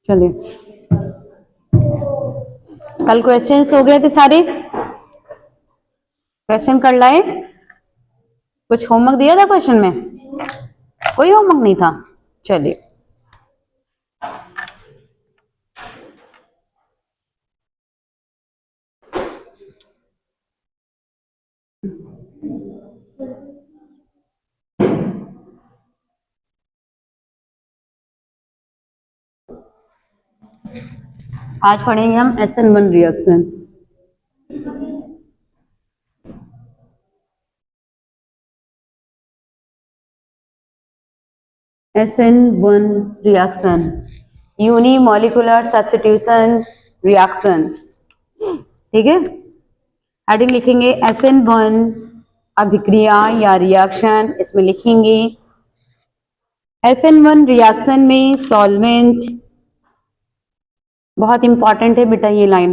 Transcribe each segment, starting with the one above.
चलिए, कल क्वेश्चंस हो गए थे सारे, क्वेश्चन कर लाए। कुछ होमवर्क दिया था क्वेश्चन में? कोई होमवर्क नहीं था। चलिए, आज पढ़ेंगे हम SN1 reaction. SN1 reaction, unimolecular substitution reaction. ठीक है, हेडिंग लिखेंगे SN1 अभिक्रिया या रिएक्शन। इसमें लिखेंगे SN1 रिएक्शन में सॉल्वेंट, बहुत इंपॉर्टेंट है बेटा ये लाइन।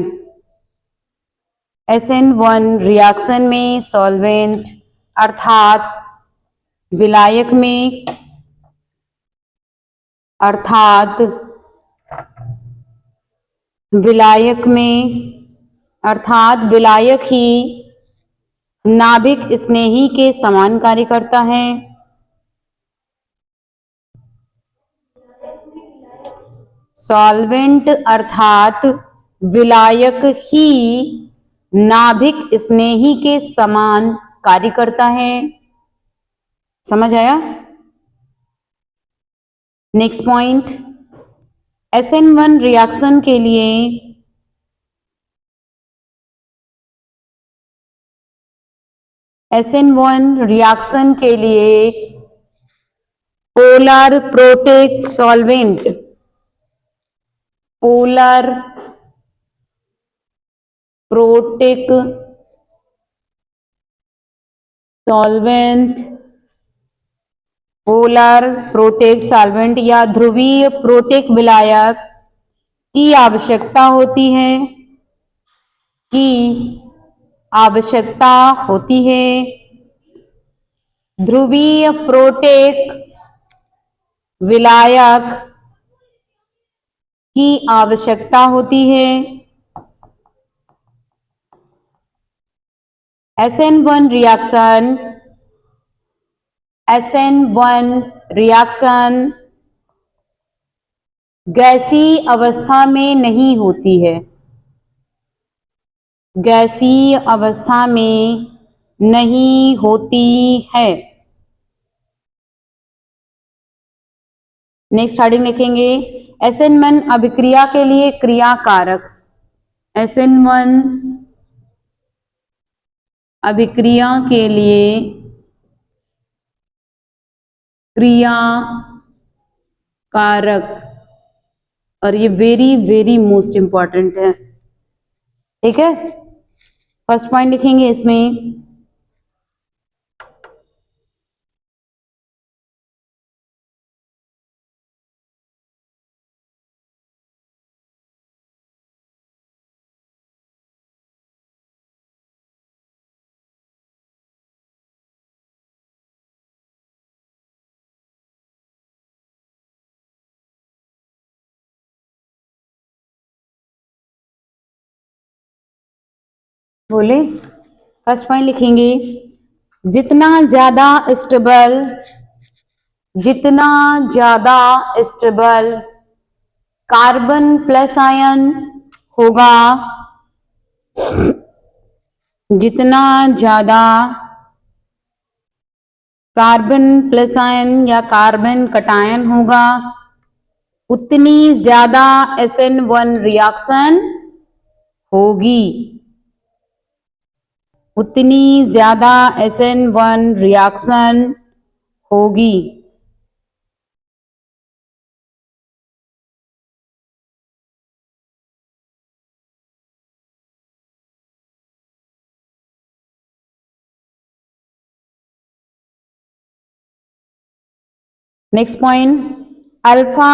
SN1 रिएक्शन में सॉल्वेंट अर्थात विलायक में, अर्थात विलायक में, अर्थात विलायक ही नाभिक स्नेही के समान कार्य करता है। सॉल्वेंट अर्थात विलायक ही नाभिक स्नेही के समान कार्य करता है। समझ आया? नेक्स्ट पॉइंट, SN1 रिएक्शन के लिए SN1 रिएक्शन के लिए polar protic solvent, polar protic solvent, polar protic solvent या ध्रुवीय प्रोटेक विलायक की आवश्यकता होती है, की आवश्यकता होती है। ध्रुवीय प्रोटेक विलायक की आवश्यकता होती है। SN1 रिएक्शन, SN1 रिएक्शन गैसीय अवस्था में नहीं होती है, गैसीय अवस्था में नहीं होती है। नेक्स्ट हेडिंग लिखेंगे SN1 अभिक्रिया के लिए क्रिया कारक। SN1 अभिक्रिया के लिए क्रिया कारक, और ये वेरी वेरी मोस्ट इंपॉर्टेंट है। ठीक है, फर्स्ट पॉइंट लिखेंगे इसमें बोले, फर्स्ट पॉइंट लिखेंगे जितना ज्यादा स्टेबल, जितना ज्यादा स्टेबल कार्बन प्लस आयन होगा, जितना ज्यादा कार्बन प्लस आयन या कार्बन कटायन होगा, उतनी ज्यादा SN1 रिएक्शन होगी, उतनी ज्यादा SN1 रिएक्शन होगी। नेक्स्ट पॉइंट, अल्फा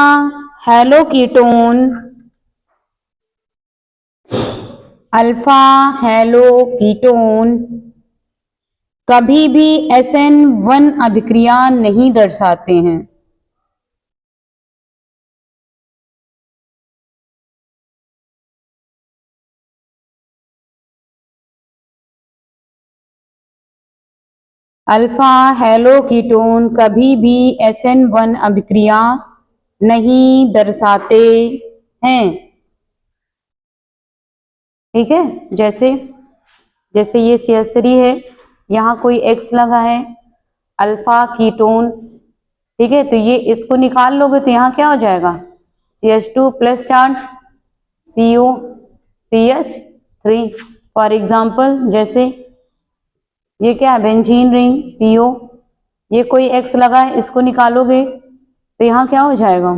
हेलोकीटोन, अल्फा हेलोकीटोन कभी भी SN1 अभिक्रिया नहीं दर्शाते हैं, अल्फा हेलो कीटोन कभी भी SN1 अभिक्रिया नहीं दर्शाते हैं। ठीक है, जैसे जैसे ये CH3 है, यहाँ कोई X लगा है, अल्फा कीटोन। ठीक है, तो ये इसको निकाल लोगे तो यहाँ क्या हो जाएगा, CH2 plus charge CO CH3। For example जैसे ये क्या है, बेंजीन रिंग CO, ये कोई X लगा है, इसको निकालोगे तो यहाँ क्या हो जाएगा,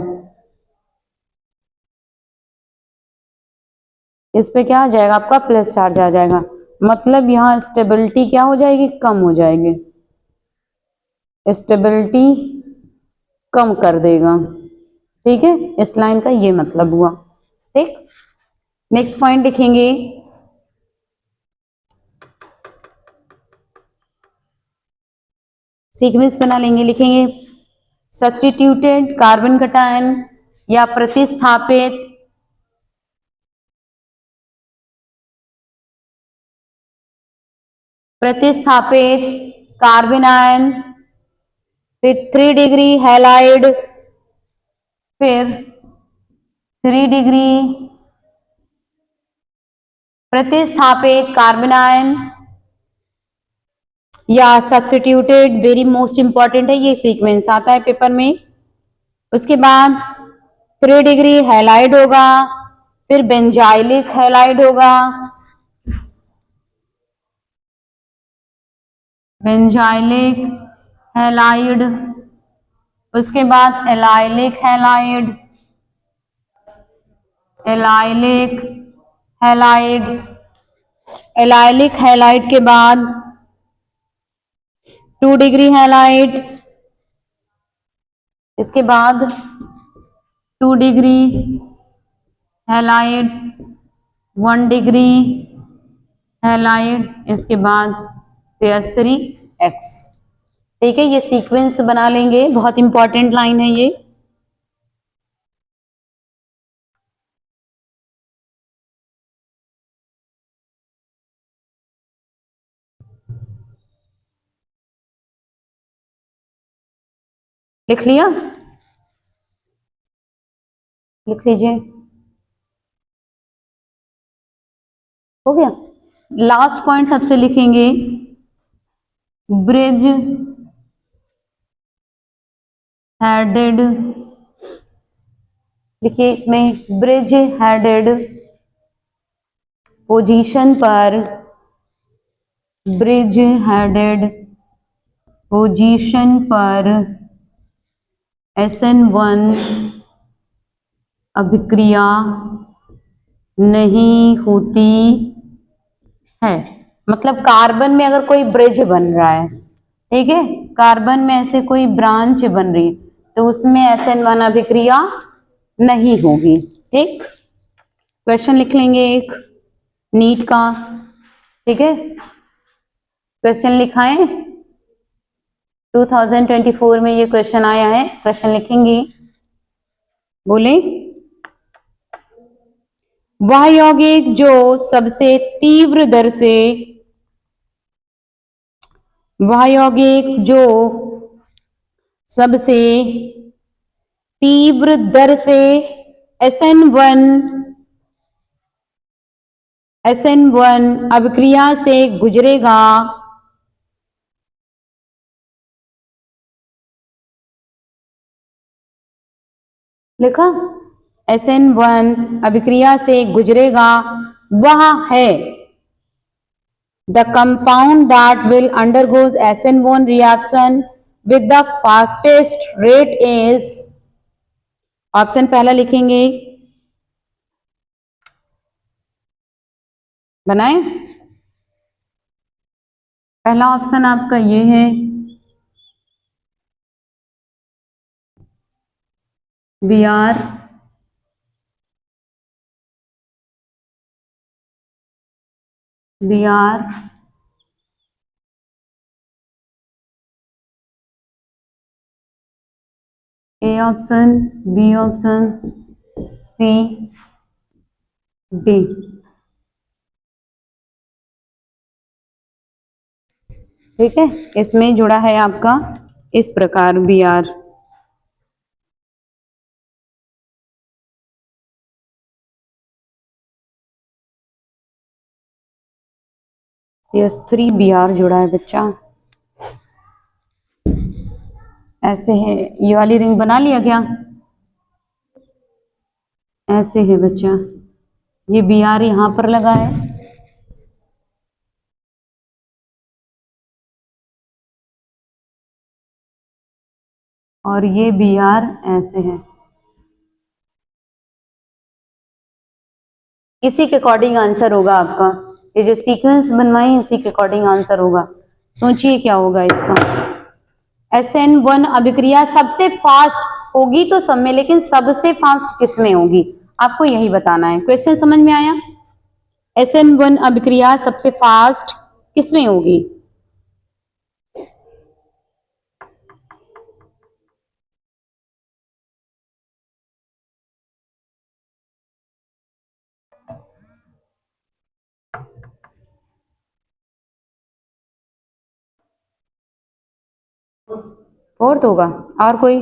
इस पे क्या आ जाएगा आपका, प्लस चार्ज आ जाएगा। मतलब यहाँ स्टेबिलिटी क्या हो जाएगी, कम हो जाएगी, स्टेबिलिटी कम कर देगा। ठीक है, इस लाइन का ये मतलब हुआ। ठीक, नेक्स्ट पॉइंट लिखेंगे, सीक्वेंस बना लेंगे, लिखेंगे सब्स्टिट्यूटेड कार्बन कटायन या प्रतिस्थापित कार्बन आयन, फिर 3 डिग्री हैलाइड, फिर 3 डिग्री प्रतिस्थापित कार्बन आयन या सब्स्टिट्यूटेड, वेरी मोस्ट इंपॉर्टेंट है, ये सीक्वेंस आता है पेपर में। उसके बाद 3 डिग्री हैलाइड होगा, फिर बेंजाइलिक हैलाइड होगा, बेंजाइलिक हैलाइड, उसके बाद allylic halide, allylic halide, allylic halide के बाद 2 डिग्री हैलाइड, इसके बाद 2 डिग्री हैलाइड, 1 डिग्री हैलाइड, इसके बाद CH3X। ठीक है, ये सीक्वेंस बना लेंगे, बहुत इंपॉर्टेंट लाइन है ये। लिख लिया, लिख लीजिए, हो गया। लास्ट पॉइंट सबसे लिखेंगे, ब्रिज हेडेड, देखिए इसमें ब्रिज हेडेड पोजीशन पर, ब्रिज हेडेड पोजीशन पर SN1 अभिक्रिया नहीं होती है। मतलब कार्बन में अगर कोई ब्रिज बन रहा है, ठीक है, कार्बन में ऐसे कोई ब्रांच बन रही है, तो उसमें SN1 अभिक्रिया नहीं होगी। ठीक, क्वेश्चन लिख लेंगे एक नीट का। ठीक है, क्वेश्चन लिखाएं, 2024 में ये क्वेश्चन आया है, क्वेश्चन लिखेंगे, बोले वह यौगिक जो सबसे तीव्र दर से, वह यौगिक जो सबसे तीव्र दर से SN1 अभिक्रिया से गुजरेगा, लिखा, SN1 अभिक्रिया से गुजरेगा, वह है the compound that will undergoes SN1 reaction with the fastest rate is, option पहला लिखेंगे, बनाएं, पहला ऑप्शन आपका ये है, Br, Br, A option, B option, C, D. ठीक है, इसमें जुड़ा है आपका इस प्रकार B are. CH3 B are जुड़ा है बच्चा, ऐसे है। ये वाली रिंग बना लिया क्या? ऐसे है बच्चा, ये बी आर यहां पर लगा है, और ये बी आर ऐसे है। इसी के अकॉर्डिंग आंसर होगा आपका, ये जो सीक्वेंस बनवाई इसी के अकॉर्डिंग आंसर होगा। सोचिए क्या होगा इसका। SN1 अभिक्रिया सबसे फास्ट होगी तो सब में, लेकिन सबसे फास्ट किस में होगी आपको यही बताना है। क्वेश्चन समझ में आया? SN1 अभिक्रिया सबसे फास्ट किस में होगी? फोर्थ होगा। और कोई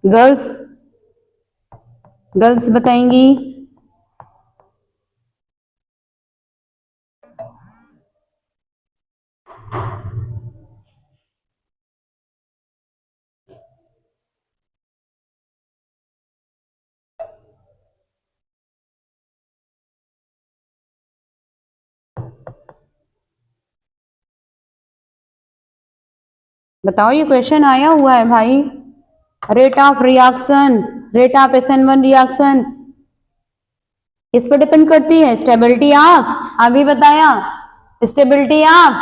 गर्ल्स? गर्ल्स बताएंगी। बताओ, ये क्वेश्चन आया हुआ है भाई। Rate of reaction, rate of SN1 reaction किस पर डिपेंड करती है? स्टेबिलिटी ऑफ, अभी बताया, स्टेबिलिटी ऑफ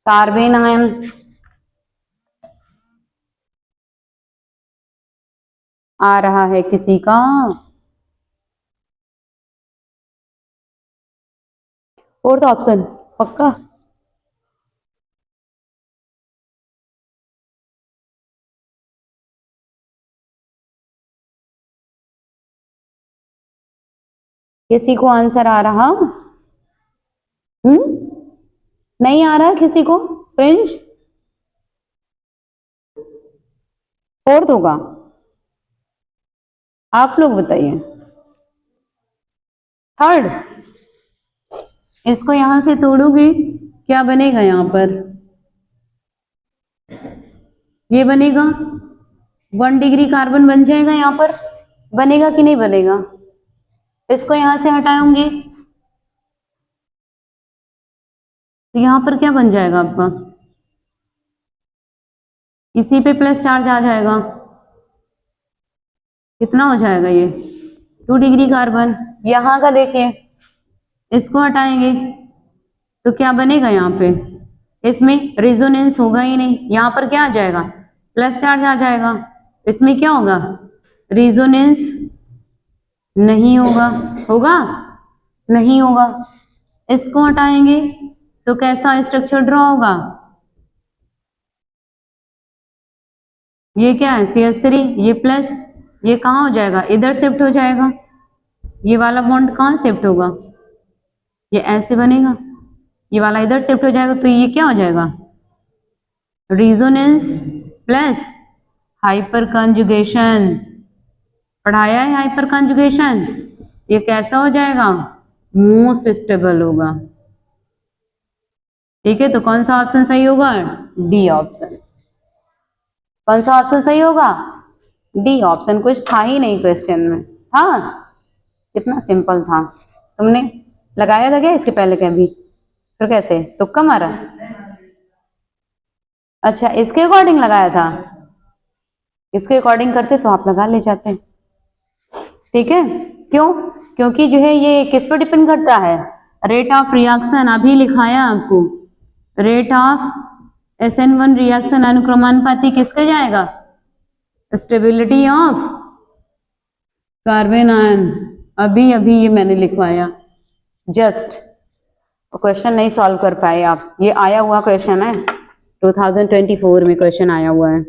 कार्बन आयन। आ रहा है किसी का? फोर्थ ऑप्शन पक्का? किसी को आंसर आ रहा? नहीं आ रहा किसी को? फ्रेंच फोर्थ होगा, आप लोग बताइए। थर्ड? इसको यहां से तोड़ोगे क्या बनेगा? यहां पर ये बनेगा 1 डिग्री कार्बन बन जाएगा, यहां पर बनेगा कि नहीं बनेगा? इसको यहां से हटाएंगे तो यहां पर क्या बन जाएगा आपका? इसी पे प्लस चार्ज आ जाएगा। कितना हो जाएगा ये? 2 डिग्री कार्बन। यहां का देखिए, इसको हटाएंगे तो क्या बनेगा? यहाँ पे इसमें रेजोनेंस होगा ही नहीं, यहाँ पर क्या आ जाएगा? प्लस चार्ज आ जाएगा। इसमें क्या होगा? रेजोनेंस नहीं होगा। होगा? नहीं होगा। इसको हटाएंगे तो कैसा स्ट्रक्चर ड्रॉ होगा? ये क्या है? CH3, ये प्लस, ये कहाँ हो जाएगा? इधर शिफ्ट हो जाएगा। ये वाला बॉन्ड कहाँ शिफ्ट होगा? ये ऐसे बनेगा, ये वाला इधर शिफ्ट हो जाएगा, तो ये क्या हो जाएगा? Resonance plus hyper conjugation. पढ़ाया है हाइपर कंजुगेशन, ये कैसा हो जाएगा? मोस्ट स्टेबल होगा। ठीक है, तो कौन सा ऑप्शन सही होगा? D option. कौन सा ऑप्शन सही होगा? D option. कुछ था ही नहीं क्वेश्चन में, था? कितना सिंपल था। तुमने लगाया था क्या इसके पहले कभी? फिर कैसे तुक्का मारा? अच्छा, इसके अकॉर्डिंग लगाया था। इसके अकॉर्डिंग करते तो आप लगा ले जाते। ठीक है, क्यों? क्योंकि जो है ये किस पर डिपेंड करता है? रेट ऑफ रिएक्शन अभी लिखाया आपको। रेट ऑफ SN1 रिएक्शन अनुक्रमानुपाती किसका जाएगा? Stability of carbon ion. अभी अभी ये मैंने लिखवाया जस्ट, क्वेश्चन नहीं सॉल्व कर पाए आप। ये आया हुआ क्वेश्चन है, 2024 में क्वेश्चन आया हुआ है।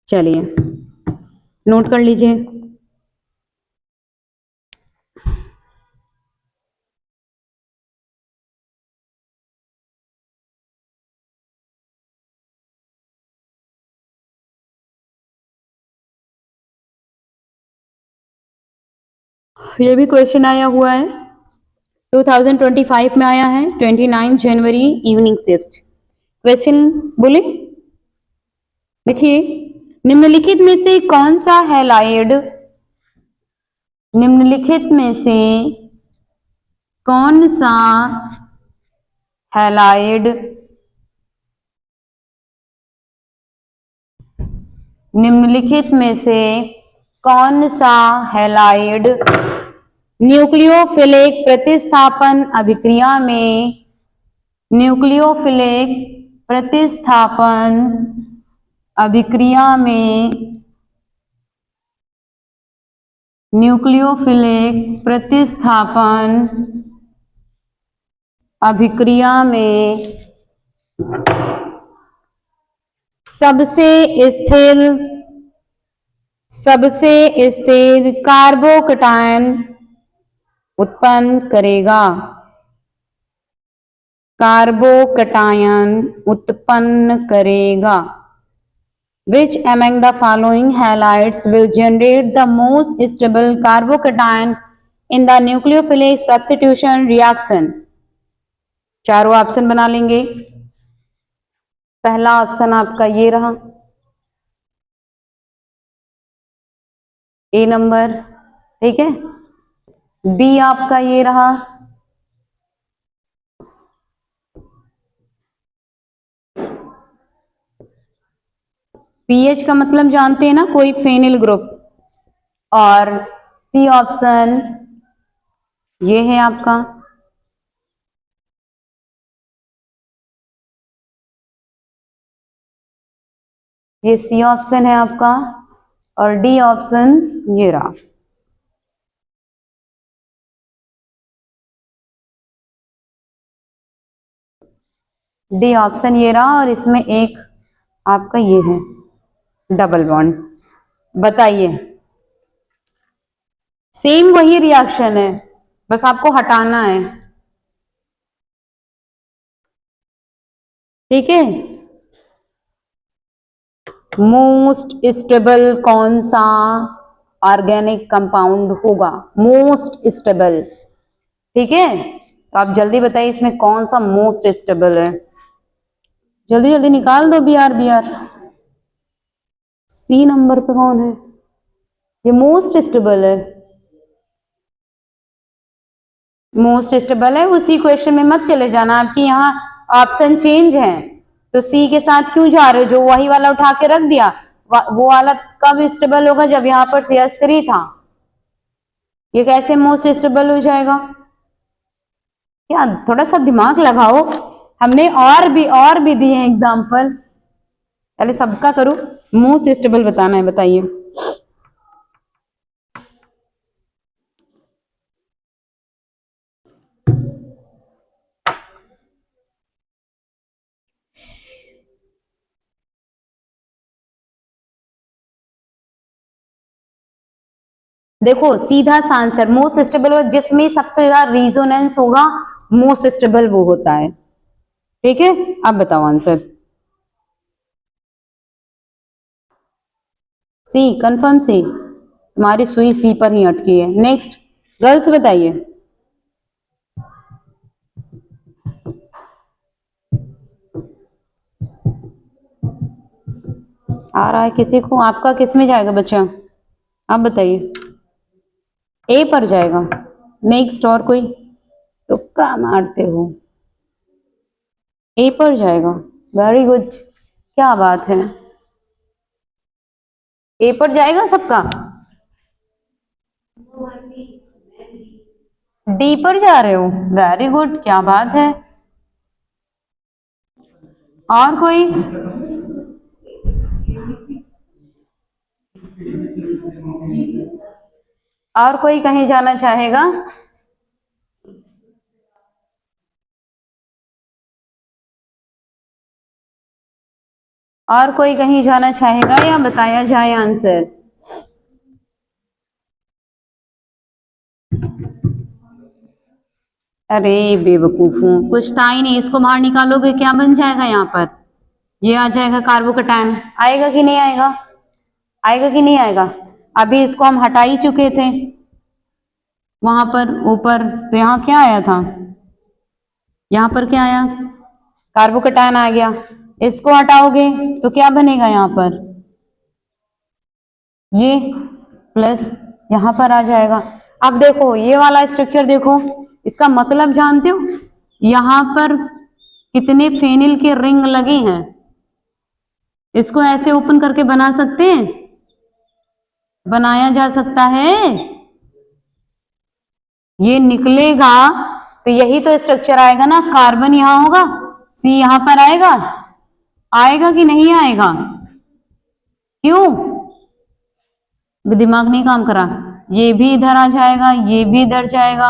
चलिए नोट कर लीजिए। ये भी क्वेश्चन आया हुआ है, 2025 में आया है, 29 जनवरी इवनिंग शिफ्ट। क्वेश्चन बोले, लिखिए, निम्नलिखित में से कौन सा हैलाइड, निम्नलिखित में से कौन सा हैलाइड, निम्नलिखित में से कौन सा हैलाइड न्यूक्लियोफिलिक प्रतिस्थापन अभिक्रिया में, न्यूक्लियोफिलिक प्रतिस्थापन अभिक्रिया में, न्यूक्लियोफिलिक प्रतिस्थापन अभिक्रिया में सबसे स्थिर कार्बोकटायन उत्पन्न करेगा, कार्बोकटायन उत्पन्न करेगा। Which among the following halides will generate the most stable carbocation in the nucleophilic substitution reaction? चारों ऑप्शन बना लेंगे। पहला ऑप्शन आपका ये रहा, ए नंबर, ठीक है। बी आपका ये रहा, पीएच का मतलब जानते हैं ना, कोई फेनिल ग्रुप। और सी ऑप्शन ये है आपका, ये सी ऑप्शन है आपका, और डी ऑप्शन ये रहा। डी ऑप्शन ये रहा, और इसमें एक आपका ये है डबल बॉन्ड। बताइए, सेम वही रिएक्शन है, बस आपको हटाना है, ठीक है। मोस्ट स्टेबल कौन सा ऑर्गेनिक कंपाउंड होगा, मोस्ट स्टेबल, ठीक है। तो आप जल्दी बताइए इसमें कौन सा मोस्ट स्टेबल है, जल्दी जल्दी निकाल दो। बी आर सी नंबर पे कौन है, ये मोस्ट स्टेबल है, मोस्ट स्टेबल है। उसी क्वेश्चन में मत चले जाना, आपकी यहाँ ऑप्शन चेंज है, तो सी के साथ क्यों जा रहे हो, जो वही वाला उठा के रख दिया, वो वाला कब स्टेबल होगा, जब यहाँ पर CH3 था, ये कैसे मोस्ट स्टेबल हो जाएगा। क्या, थोड़ा सा दिमाग लगाओ, हमने और भी दिए हैं एग्जाम्पल, पहले सबका करो। मोस्ट स्टेबल बताना है, बताइए। देखो सीधा सा आंसर, मोस्ट स्टेबल जिसमें सबसे ज्यादा रिजोनेंस होगा, मोस्ट स्टेबल वो होता है, ठीक है। अब बताओ आंसर, सी, कंफर्म सी, तुम्हारी सुई सी पर ही अटकी है। नेक्स्ट गर्ल्स बताइए, आ रहा है किसी को, आपका किस में जाएगा बच्चा, आप बताइए। ए पर जाएगा, नेक्स्ट और कोई, तुक्का मारते हो, ए पर जाएगा, वेरी गुड, क्या बात है, ए पर जाएगा सबका, डी पर जा रहे हो, वेरी गुड, क्या बात है। और कोई, और कोई कहीं जाना चाहेगा, और कोई कहीं जाना चाहेगा, या बताया जाए आंसर। अरे बेवकूफों, कुछ था ही नहीं, इसको बाहर निकालोगे क्या बन जाएगा यहाँ पर, ये आ जाएगा कार्बोकटायन, आएगा कि नहीं आएगा, आएगा कि नहीं आएगा। अभी इसको हम हटा ही चुके थे, वहां पर ऊपर, तो यहाँ क्या आया था, यहाँ पर क्या आया, कार्बोकैटायन आ गया। इसको हटाओगे तो क्या बनेगा यहाँ पर, ये प्लस यहां पर आ जाएगा। अब देखो ये वाला स्ट्रक्चर देखो, इसका मतलब जानते हो, यहां पर कितने फेनिल के रिंग लगे हैं, इसको ऐसे ओपन करके बना सकते हैं, बनाया जा सकता है, ये निकलेगा तो यही तो स्ट्रक्चर आएगा ना, कार्बन यहां होगा, सी यहां पर आएगा, आएगा कि नहीं आएगा, क्यों, दिमाग नहीं काम करा, ये भी इधर आ जाएगा, ये भी इधर जाएगा,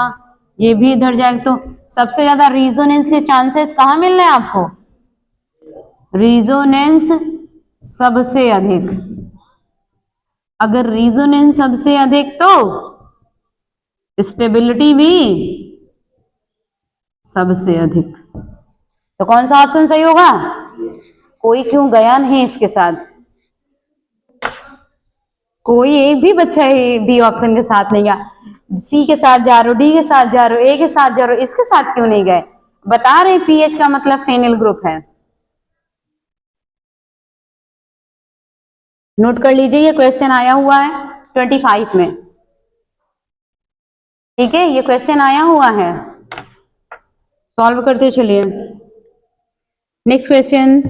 ये भी इधर जाएगा, तो सबसे ज्यादा रिजोनेंस के चांसेस कहां मिल रहे हैं आपको, रिजोनेंस सबसे अधिक, अगर रिजोनेंस सबसे अधिक तो स्टेबिलिटी भी सबसे अधिक, तो कौन सा ऑप्शन सही होगा, कोई क्यों गया नहीं इसके साथ, कोई एक भी बच्चा बी ऑप्शन के साथ नहीं गया, सी के साथ जा रहे हो, डी के साथ जा रहे हो, ए के साथ जा रहे हो, इसके साथ क्यों नहीं गए, बता रहे पीएच का मतलब फेनिल ग्रुप है। नोट कर लीजिए, ये क्वेश्चन आया हुआ है 25 में, ठीक है, ये क्वेश्चन आया हुआ है, सॉल्व करते चलिए। नेक्स्ट क्वेश्चन,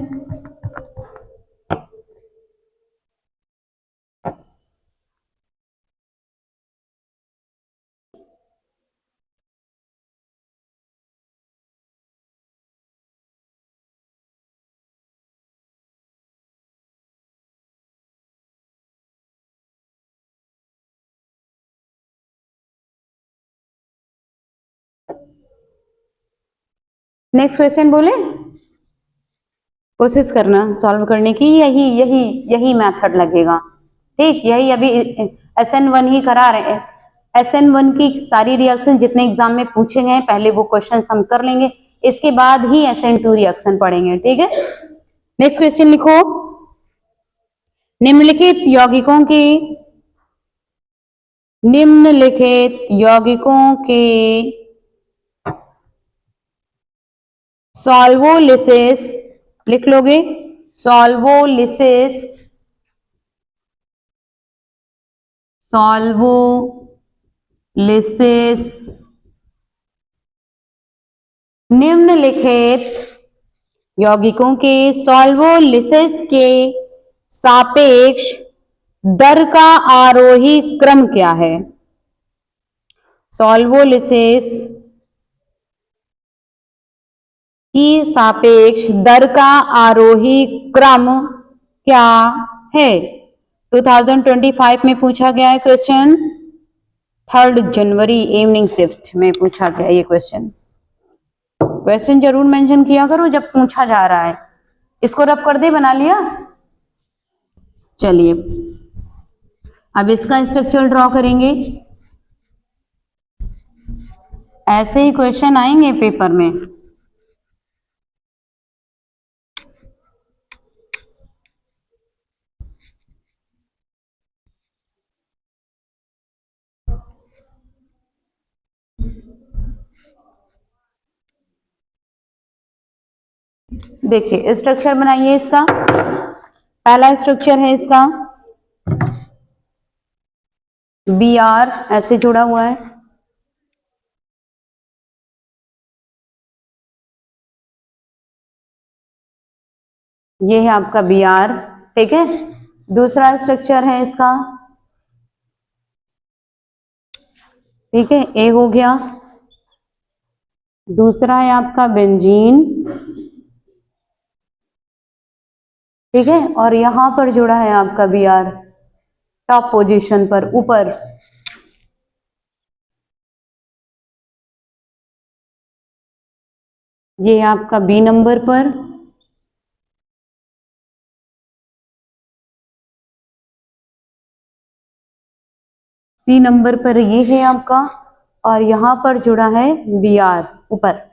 नेक्स्ट क्वेश्चन बोले, कोशिश करना सॉल्व करने की, यही यही यही मेथड लगेगा, ठीक, यही अभी SN1 ही करा रहे हैं, SN1 की सारी रिएक्शन जितने एग्जाम में पूछे गए पहले वो क्वेश्चन हम कर लेंगे, इसके बाद ही SN2 रिएक्शन पढ़ेंगे, ठीक है। नेक्स्ट क्वेश्चन लिखो, निम्नलिखित यौगिकों की, निम्नलिखित यौगिकों के सॉल्वोलिसिस, लिख लोगे, सॉल्वोलिसिस, सॉल्वोलिसिस निम्नलिखित यौगिकों के सॉल्वोलिसिस के सापेक्ष दर का आरोही क्रम क्या है, सॉल्वोलिसिस की सापेक्ष दर का आरोही क्रम क्या है, 2025 में पूछा गया है क्वेश्चन, 3 जनवरी इवनिंग शिफ्ट में पूछा गया ये क्वेश्चन, क्वेश्चन जरूर मेंशन किया करो जब पूछा जा रहा है, इसको रफ कर दे, बना लिया, चलिए अब इसका स्ट्रक्चर ड्रॉ करेंगे, ऐसे ही क्वेश्चन आएंगे पेपर में, देखिए स्ट्रक्चर बनाइए इसका, पहला स्ट्रक्चर है इसका Br ऐसे जुड़ा हुआ है, ये है आपका Br, ठीक है। दूसरा स्ट्रक्चर है इसका, ठीक है, ए हो गया, दूसरा है आपका बेंजीन, ठीक है, और यहां पर जुड़ा है आपका Br टॉप पोजीशन पर ऊपर, ये है आपका बी नंबर पर, सी नंबर पर ये है आपका, और यहां पर जुड़ा है Br ऊपर,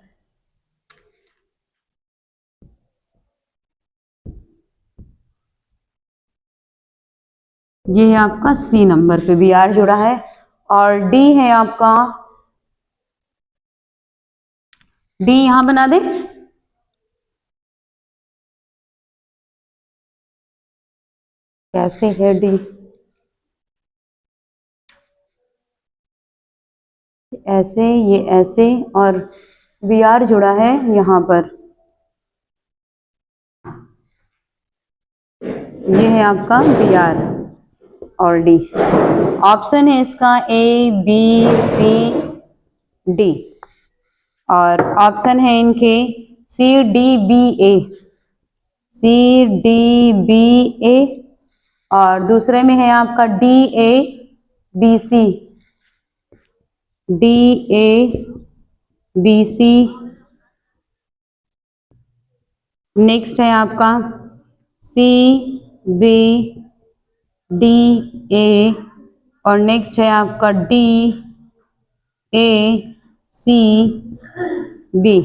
ये है आपका सी नंबर पे Br जुड़ा है, और डी है आपका, डी यहां बना दे। कैसे है डी, ऐसे, ये ऐसे, और बी आर जुड़ा है यहां पर, ये है आपका बी आर और डी। ऑप्शन है इसका ए बी सी डी, और ऑप्शन है इनके C D B A, C D B A, और दूसरे में है आपका D A B C, D A B C. Next है आपका सी बी डी ए, और नेक्स्ट है आपका D A C B.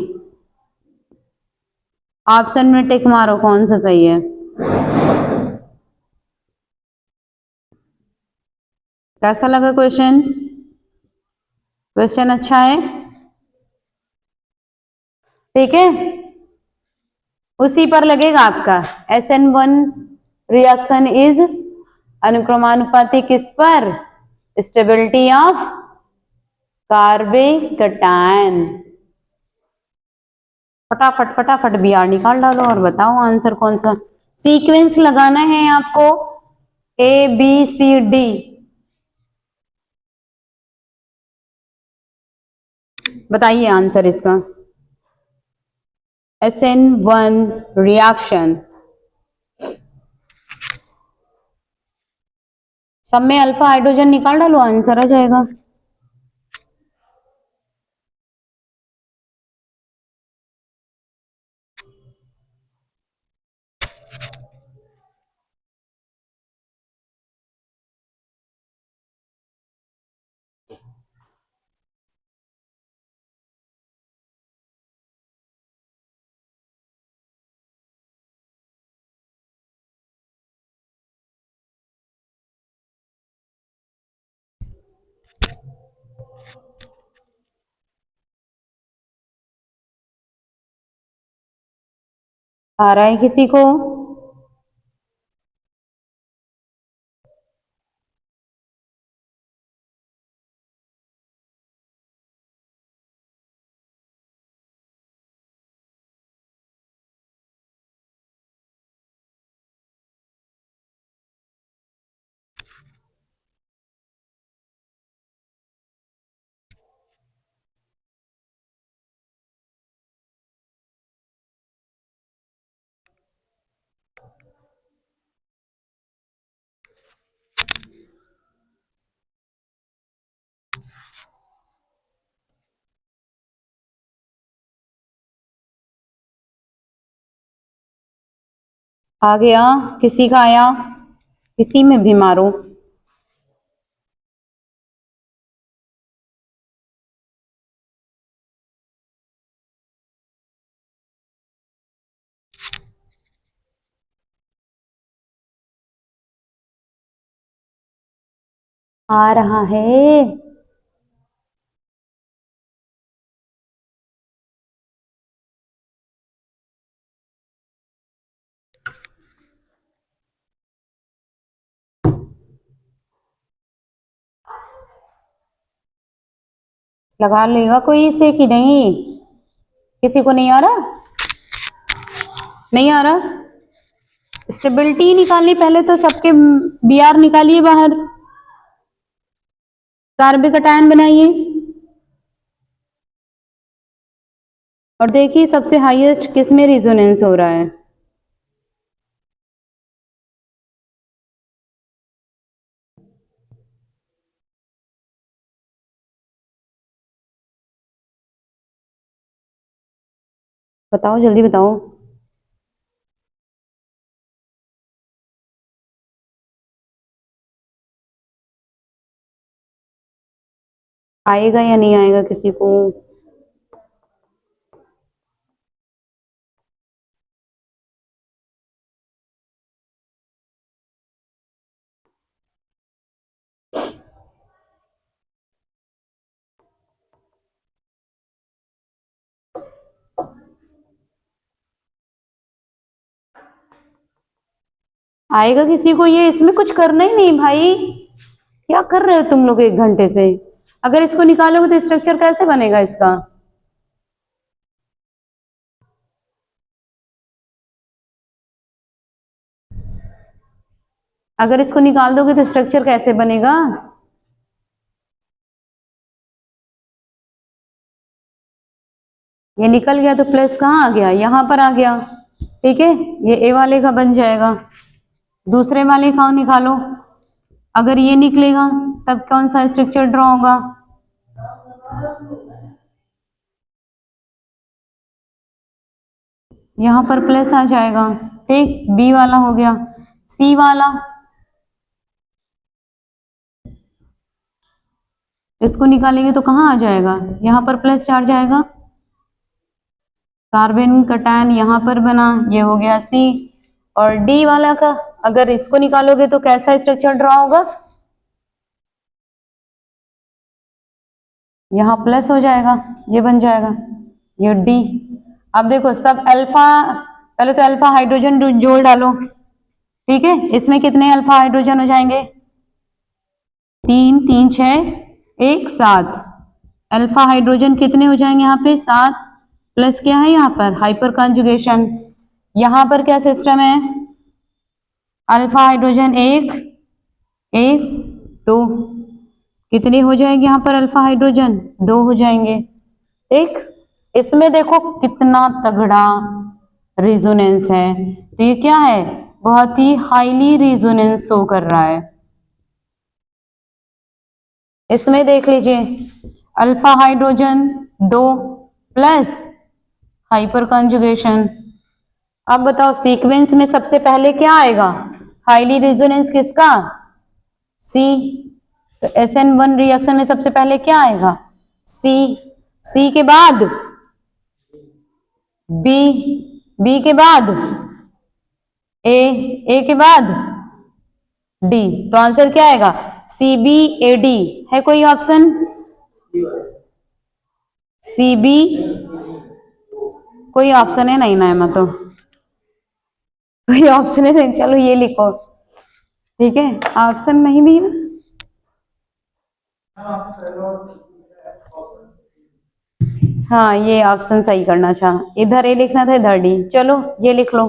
Option में टिक मारो कौन सा सही है। कैसा लगा क्वेश्चन? क्वेश्चन अच्छा है, ठीक है। उसी पर लगेगा आपका SN1 रिएक्शन इज अनुक्रमानुपाती किस पर? Stability of carbocation. फटाफट फटाफट बी आर निकाल डालो और बताओ आंसर कौन सा। सीक्वेंस लगाना है आपको ए बी सी डी। बताइए आंसर इसका। SN1 रिएक्शन, सब में अल्फा हाइड्रोजन निकाल डालो, आंसर आ जाएगा। आ रहा है किसी को? आ गया किसी का? आया किसी में भी मारो। आ रहा है। लगा लेगा कोई इसे कि नहीं? किसी को नहीं आ रहा? नहीं आ रहा? स्टेबिलिटी निकालनी, पहले तो सबके बी आर निकालिए बाहर, कार्बोकैटायन बनाइए और देखिए सबसे हाईएस्ट किस में रिजोनेंस हो रहा है। बताओ जल्दी बताओ। आएगा या नहीं आएगा किसी को? आएगा किसी को ये? इसमें कुछ करना ही नहीं भाई, क्या कर रहे हो तुम लोग 1 घंटे से? अगर इसको निकालोगे तो स्ट्रक्चर कैसे बनेगा इसका? अगर इसको निकाल दोगे तो स्ट्रक्चर कैसे बनेगा? ये निकल गया तो प्लस कहाँ आ गया? यहां पर आ गया। ठीक है, ये ए वाले का बन जाएगा। दूसरे वाले का निकालो, अगर ये निकलेगा तब कौन सा स्ट्रक्चर ड्रॉ होगा? यहां पर प्लस आ जाएगा। ठीक, बी वाला हो गया। सी वाला, इसको निकालेंगे तो कहाँ आ जाएगा? यहां पर प्लस चार्ज आएगा। कार्बन कटायन यहां पर बना, ये हो गया सी। और डी वाला का अगर इसको निकालोगे तो कैसा स्ट्रक्चर ड्रॉ होगा? यहां प्लस हो जाएगा, ये बन जाएगा, ये डी। अब देखो सब अल्फा, पहले तो अल्फा हाइड्रोजन जोड़ डालो। ठीक है, इसमें कितने अल्फा हाइड्रोजन हो जाएंगे? 3 3 6 1 7। अल्फा हाइड्रोजन कितने हो जाएंगे यहाँ पे? 7। प्लस क्या है यहाँ पर? Hyper conjugation. यहाँ पर क्या सिस्टम है? Alpha hydrogen 1 1 2। कितने हो जाएंगे यहाँ पर अल्फा हाइड्रोजन? 2 हो जाएंगे। ठीक, इसमें देखो कितना तगड़ा रिजोनेंस है। तो ये क्या है? बहुत ही हाईली रिजोनेंस शो कर रहा है। इसमें देख लीजिए, alpha hydrogen 2 plus hyper conjugation. अब बताओ सीक्वेंस में सबसे पहले क्या आएगा? हाईली रेजोनेंस किसका? सी। तो SN1 रिएक्शन में सबसे पहले क्या आएगा? सी। सी के बाद बी, बी के बाद ए, ए के बाद डी। तो आंसर क्या आएगा? CBAD। है कोई ऑप्शन? CB कोई ऑप्शन है नहीं ना? मैं तो कोई ऑप्शन है नहीं, चलो ये लिखो। ठीक है, ऑप्शन नहीं दिया। हाँ, ये ऑप्शन सही करना चाहा, इधर ए लिखना था, इधर डी। चलो ये लिख लो।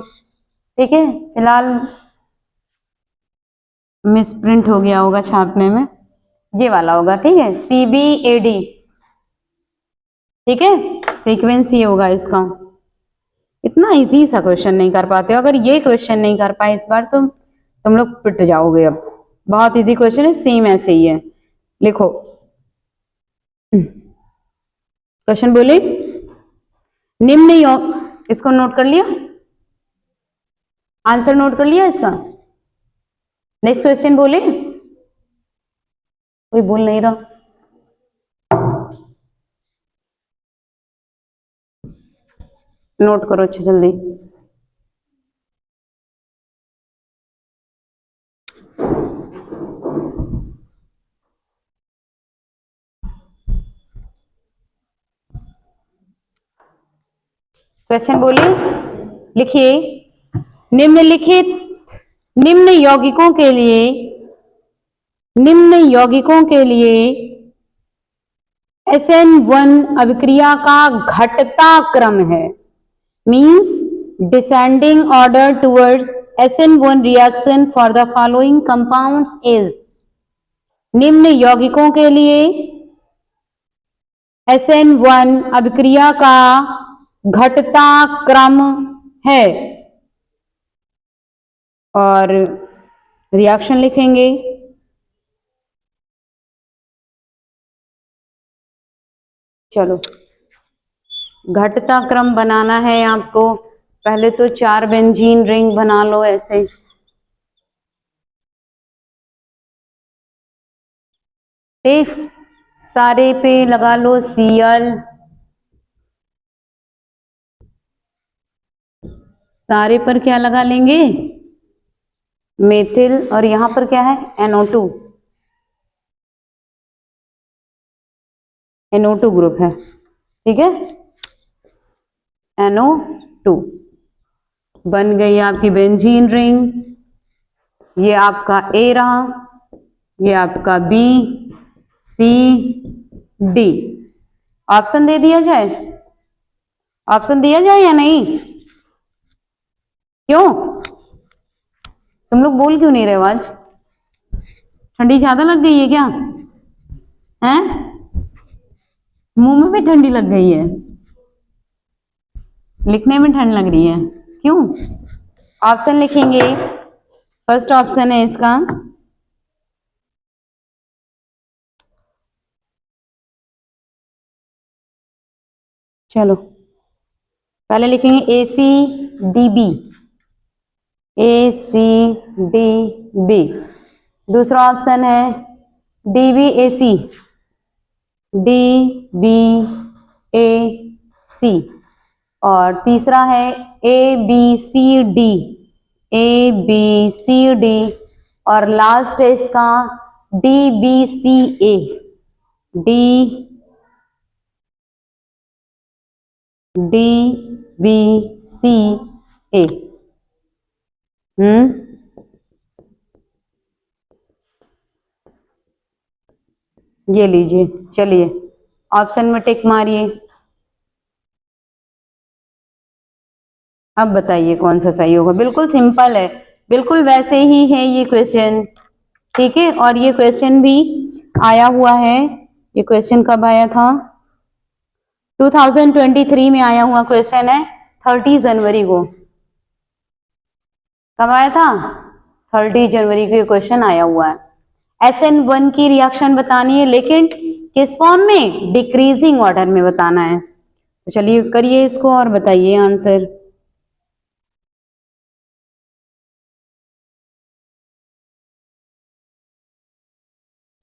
ठीक है, फिलहाल मिस प्रिंट हो गया होगा छापने में, ये वाला होगा। ठीक है, CBAD। ठीक है, सीक्वेंस ये होगा इसका। इतना इजी सा क्वेश्चन नहीं कर पाते हो। अगर ये क्वेश्चन नहीं कर पाए इस बार तो तुम लोग पिट जाओगे। अब बहुत इजी क्वेश्चन है, सेम ऐसे ही है। लिखो क्वेश्चन, बोले निम्न योग, इसको नोट कर लिया? आंसर नोट कर लिया इसका? नेक्स्ट क्वेश्चन बोले, कोई बोल नहीं रहा। नोट करो अच्छा जल्दी। क्वेश्चन बोले, लिखिए निम्नलिखित निम्न यौगिकों के लिए, निम्न यौगिकों के लिए SN1 अभिक्रिया का घटता क्रम है। Means descending order towards SN1 reaction for the following compounds is। निम्न यौगिकों के लिए SN1 अभिक्रिया का घटता क्रम है, और रिएक्शन लिखेंगे। चलो घटता क्रम बनाना है आपको। पहले तो 4 बेंजीन रिंग बना लो ऐसे। ठीक, सारे पे लगा लो Cl, सारे पर क्या लगा लेंगे? मेथिल। और यहां पर क्या है? NO2, NO2 ग्रुप है। ठीक है, NO2 बन गई आपकी बेंजीन रिंग। ये आपका ए रहा, ये आपका बी, सी, डी। ऑप्शन दे दिया जाए, ऑप्शन दिया जाए या नहीं? क्यों तुम लोग बोल क्यों नहीं रहे हो? आज ठंडी ज्यादा लग गई है क्या? हैं? मुंह में भी ठंडी लग गई है, लिखने में ठंड लग रही है, क्यों? ऑप्शन लिखेंगे, फर्स्ट ऑप्शन है इसका चलो पहले लिखेंगे A C D B, A C D B. दूसरा ऑप्शन है D B A C, D B A C. और तीसरा है A B C D, A B C D. और लास्ट है इसका D B C A, D D B C A. ये लीजिए, चलिए ऑप्शन में टिक मारिए। अब बताइए कौन सा सही होगा। बिल्कुल सिंपल है, बिल्कुल वैसे ही है ये क्वेश्चन, ठीक है। और ये क्वेश्चन भी आया हुआ है, ये क्वेश्चन कब आया था? 2023 में आया हुआ क्वेश्चन है, 30 जनवरी को। कब आया था? 30 जनवरी को ये क्वेश्चन आया हुआ है। SN1 की रिएक्शन बतानी है, लेकिन किस फॉर्म में? डिक्रीजिंग ऑर्डर में बताना है। तो चलिए करिए इसको और बताइए आंसर।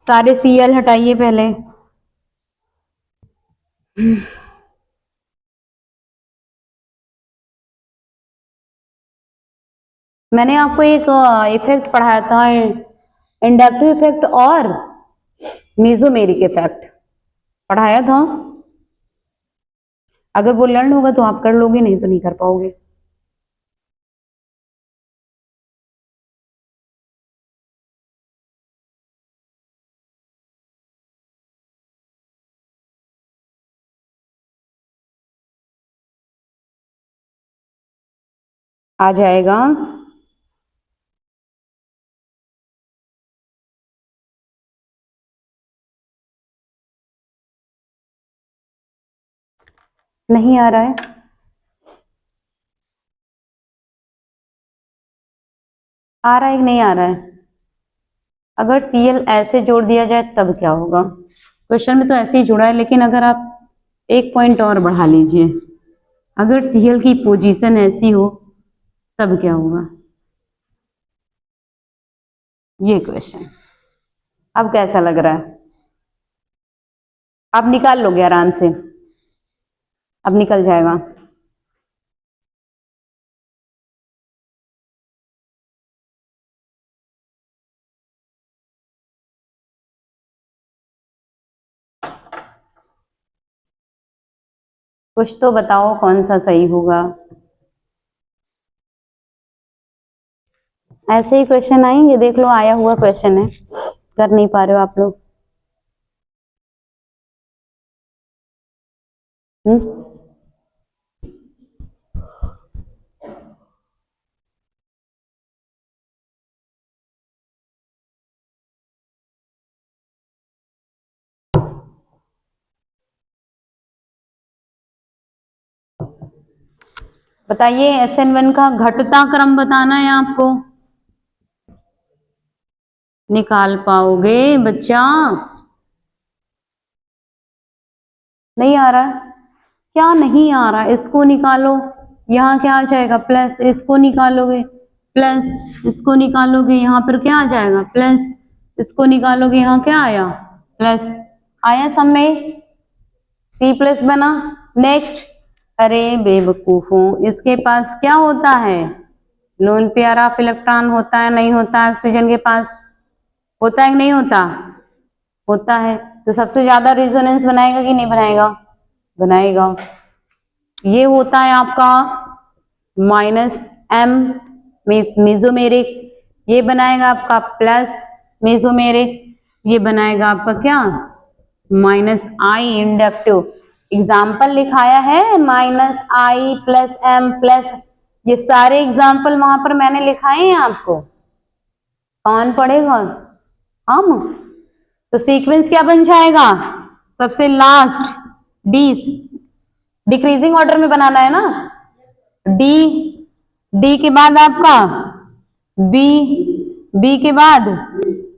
सारे Cl हटाइए पहले। मैंने आपको एक इफेक्ट पढ़ाया था, इंडक्टिव इफेक्ट और मेसोमेरिक इफेक्ट पढ़ाया था। अगर वो लर्न होगा तो आप कर लोगे, नहीं तो नहीं कर पाओगे। आ जाएगा। नहीं आ रहा है? आ रहा है कि नहीं आ रहा है? अगर Cl ऐसे जोड़ दिया जाए तब क्या होगा? क्वेश्चन में तो ऐसे ही जुड़ा है, लेकिन अगर आप एक पॉइंट और बढ़ा लीजिए, अगर Cl की पोजीशन ऐसी हो तब क्या होगा? ये क्वेश्चन अब कैसा लग रहा है? आप निकाल लोगे आराम से, अब निकल जाएगा। कुछ तो बताओ कौन सा सही होगा। ऐसे ही क्वेश्चन आएंगे, देख लो आया हुआ क्वेश्चन है, कर नहीं पा रहे हो आप लोग। बताइए, SN1 का घटता क्रम बताना है आपको। निकाल पाओगे बच्चा? नहीं आ रहा? क्या नहीं आ रहा? इसको निकालो, यहाँ क्या आ जाएगा? प्लस। इसको निकालोगे प्लस, इसको निकालोगे यहाँ पर क्या आ जाएगा? प्लस। इसको निकालोगे यहाँ क्या आया? प्लस। आया सब में? C प्लस बना। नेक्स्ट, अरे बेवकूफों, इसके पास क्या होता है? लोन पेयर ऑफ इलेक्ट्रॉन होता है, नहीं होता? ऑक्सीजन के पास होता है कि नहीं होता? होता है। तो सबसे ज्यादा रेजोनेंस बनाएगा कि नहीं बनाएगा? बनाएगा। ये होता है आपका -M मीन्स मेसोमेरिक, ये बनाएगा आपका प्लस मेसोमेरिक, ये बनाएगा आपका क्या माइनस आई इंडक्टिव। एग्जाम्पल लिखाया है माइनस आई प्लस एम प्लस, ये सारे एग्जाम्पल वहां पर मैंने लिखाए हैं आपको, कौन पढ़ेगा? हम। तो सीक्वेंस क्या बन जाएगा? सबसे लास्ट डी, डिक्रीजिंग ऑर्डर में बनाना है ना, डी, डी के बाद आपका बी, बी के बाद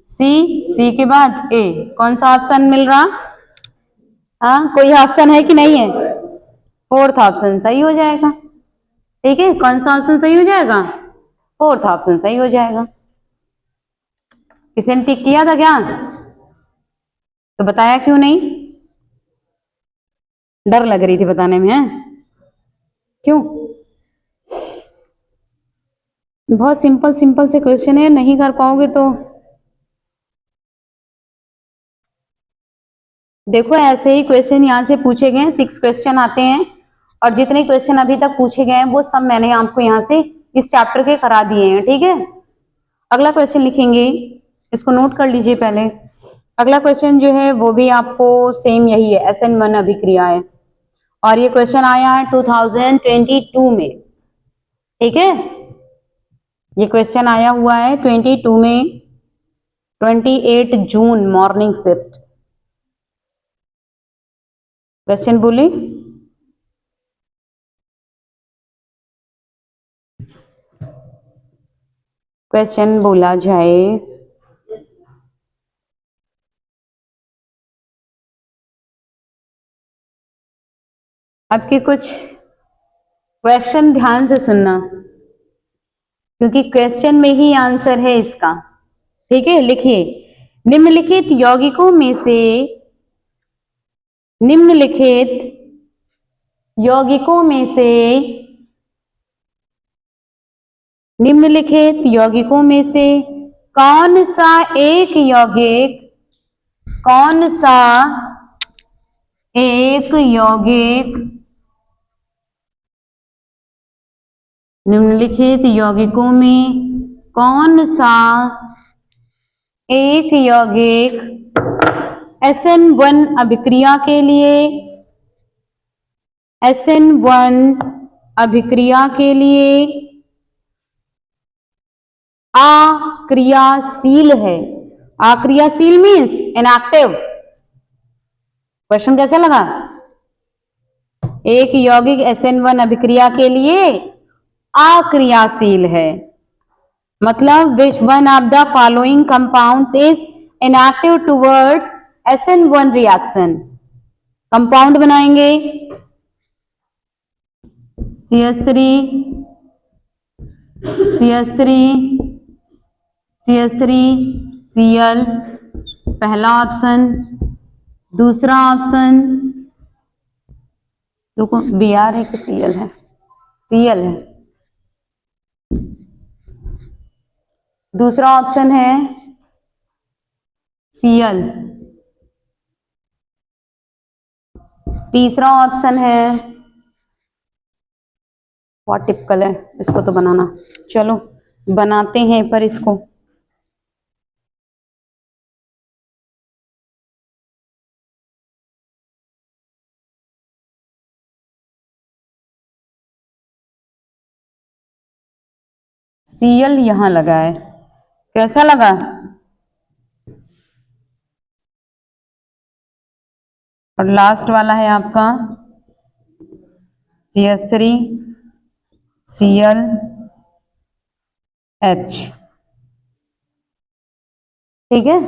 सी, सी के बाद ए। कौन सा ऑप्शन मिल रहा? हाँ, कोई ऑप्शन है कि नहीं है? फोर्थ ऑप्शन सही हो जाएगा। ठीक है, कौन सा ऑप्शन सही हो जाएगा? फोर्थ ऑप्शन सही हो जाएगा। किसी ने टिक किया था क्या? तो बताया क्यों नहीं? डर लग रही थी बताने में, है? क्यों? बहुत सिंपल सिंपल से क्वेश्चन है, नहीं कर पाओगे तो देखो ऐसे ही क्वेश्चन यहाँ से पूछे गए हैं, 6 क्वेश्चन आते हैं और जितने क्वेश्चन अभी तक पूछे गए हैं वो सब मैंने आपको यहाँ से इस चैप्टर के करा दिए हैं। ठीक है, अगला क्वेश्चन लिखेंगे, इसको नोट कर लीजिए पहले। अगला क्वेश्चन जो है वो भी आपको सेम यही है, SN1 अभिक्रिया है और ये क्वेश्चन आया है 2022 में। ठीक है, ये क्वेश्चन आया हुआ है 22 में, 28 जून मॉर्निंग शिफ्ट। क्वेश्चन बोले, क्वेश्चन बोला जाए। आपके कुछ क्वेश्चन ध्यान से सुनना क्योंकि क्वेश्चन में ही आंसर है इसका। ठीक है, लिखिए, निम्नलिखित यौगिकों में से, निम्नलिखित यौगिकों में से, निम्नलिखित यौगिकों में से कौन सा एक यौगिक, कौन सा एक यौगिक, निम्नलिखित यौगिकों में कौन सा एक यौगिक SN1 अभिक्रिया के लिए, SN1 अभिक्रिया के लिए अक्रियाशील है। अक्रियाशील मीन्स इनएक्टिव। क्वेश्चन कैसा लगा? एक यौगिक SN1 अभिक्रिया के लिए अक्रियाशील है, मतलब which one of the following compounds is inactive towards SN1 reaction. Compound बनाएंगे CH3, CH3, CH3, Cl, पहला ऑप्शन। दूसरा ऑप्शन, रुको, Br है कि Cl है? Cl है। दूसरा ऑप्शन है Cl। तीसरा ऑप्शन है, बहुत टिपिकल है, इसको तो बनाना, चलो बनाते हैं पर इसको। Cl यहां लगा है, कैसा लगा? और लास्ट वाला है आपका CH3, Cl, H। ठीक है,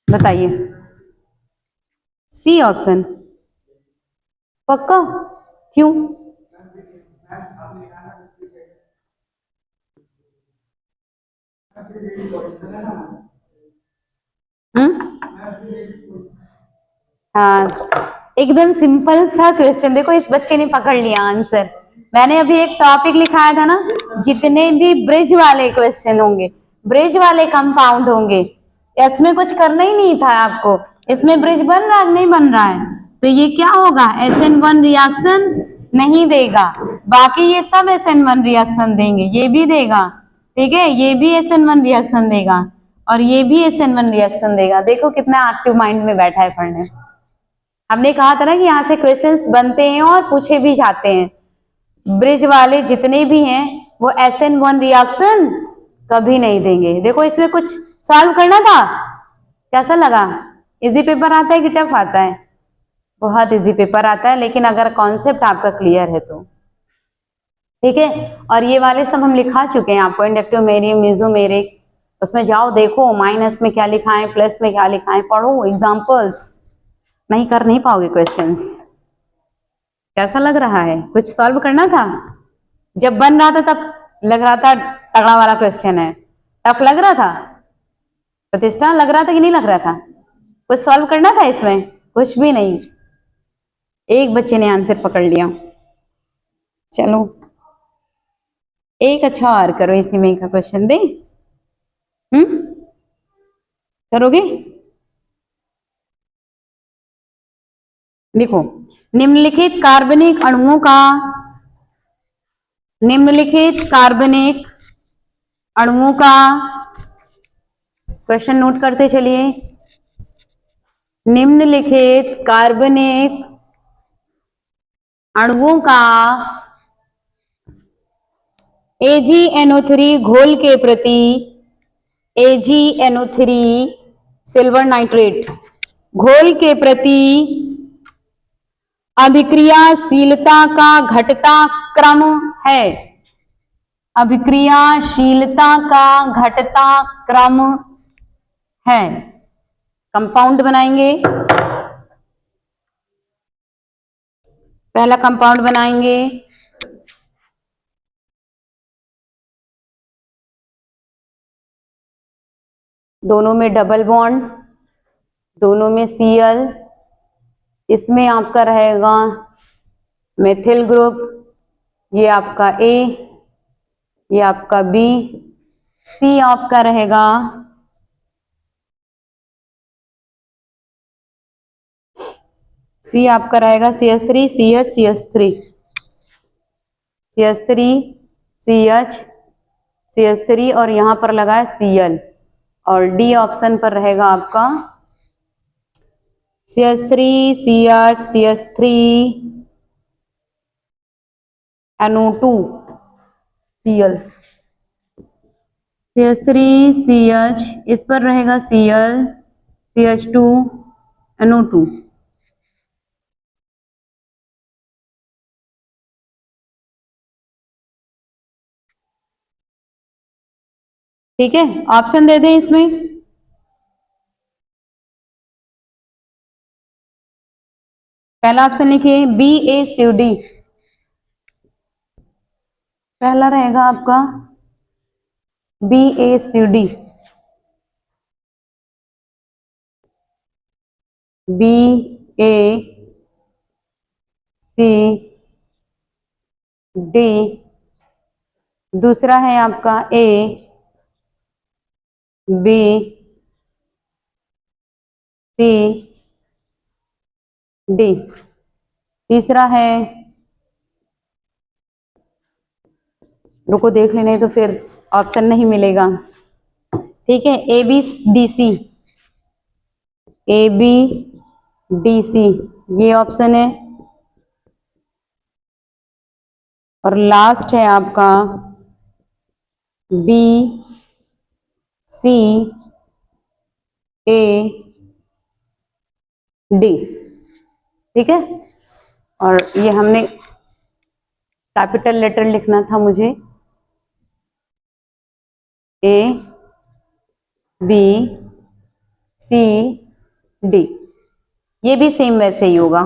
बताइए C ऑप्शन पक्का? क्यों? हाँ, एकदम सिंपल सा क्वेश्चन। देखो इस बच्चे ने पकड़ लिया आंसर। मैंने अभी एक टॉपिक लिखाया था ना, जितने भी ब्रिज वाले क्वेश्चन होंगे, ब्रिज वाले कंपाउंड होंगे, इसमें कुछ करना ही नहीं था आपको। इसमें ब्रिज बन रहा है नहीं बन रहा है, तो ये क्या होगा? SN1 रिएक्शन नहीं देगा, बाकी ये सब SN1 रिएक्शन देंगे, ये भी देगा। ठीक है, ये भी SN1 रिएक्शन देगा और ये भी SN1 रिएक्शन देगा। देखो कितना एक्टिव माइंड में बैठा है पढ़ने। हमने कहा था ना कि यहाँ से क्वेश्चंस बनते हैं और पूछे भी जाते हैं। ब्रिज वाले जितने भी हैं वो SN1 रिएक्शन कभी नहीं देंगे। देखो इसमें कुछ सॉल्व करना था, कैसा लगा? इजी पेपर आता है कि टफ आता है? बहुत इजी पेपर आता है, लेकिन अगर कॉन्सेप्ट आपका क्लियर है तो। ठीक है, और ये वाले सब हम लिखा चुके हैं आपको, इंडक्टिव मेरियम, मेसोमेरिक, उसमें जाओ देखो माइनस में क्या लिखा है, प्लस में क्या लिखा है, पढ़ो एग्जाम्पल्स, नहीं कर नहीं पाओगे क्वेश्चंस। कैसा लग रहा है? कुछ सॉल्व करना था? जब बन रहा था तब लग रहा था तगड़ा वाला क्वेश्चन है, टफ लग रहा था? प्रतिष्ठा लग रहा था कि नहीं लग रहा था? कुछ सॉल्व करना था इसमें? कुछ भी नहीं। एक बच्चे ने आंसर पकड़ लिया। चलो एक अच्छा और करो, इसी में का क्वेश्चन दे। करोगे? लिखो, निम्नलिखित कार्बनिक अणुओं का, निम्नलिखित कार्बनिक अणुओं का, क्वेश्चन नोट करते चलिए। निम्नलिखित कार्बनिक अणुओं का AgNO3 घोल के प्रति, AgNO3 सिल्वर नाइट्रेट घोल के प्रति अभिक्रियाशीलता का घटता क्रम है। अभिक्रियाशीलता का घटता क्रम है। कंपाउंड बनाएंगे, पहला कंपाउंड बनाएंगे, दोनों में डबल बॉन्ड, दोनों में Cl, इसमें आपका रहेगा मेथिल ग्रुप, ये आपका A, ये आपका B, C आपका रहेगा CH3, CH, CH3, CH3, CH, CH3 और यहां पर लगा है Cl, और D ऑप्शन पर रहेगा आपका CH3, CH, CH3, NO2, Cl, CH3, CH, इस पर रहेगा Cl, CH2, NO2। ठीक है, ऑप्शन दे दें इसमें। पहला ऑप्शन लिखिए BaCD, पहला रहेगा आपका BaCD, BaCD, दूसरा है आपका ABCD, तीसरा है, रुको देख लेने तो फिर ऑप्शन नहीं मिलेगा। ठीक है, ABDC, ABDC ये ऑप्शन है, और लास्ट है आपका BCAD। ठीक है, और ये हमने कैपिटल लेटर लिखना था मुझे, ABCD, ये भी सेम वैसे ही होगा।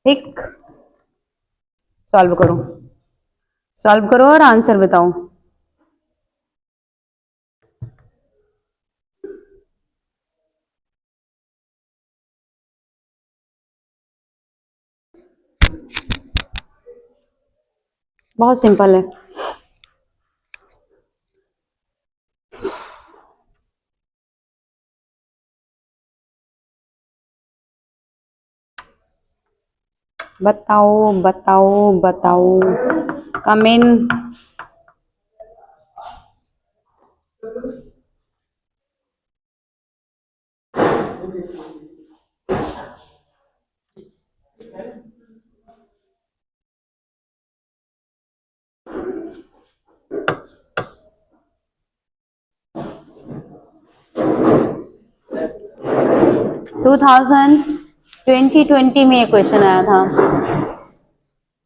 ठीक, सॉल्व करो, सॉल्व करो और आंसर बताओ। बहुत सिंपल है। बताओ बताओ बताओ, कमेंट 2020 में ये क्वेश्चन आया था।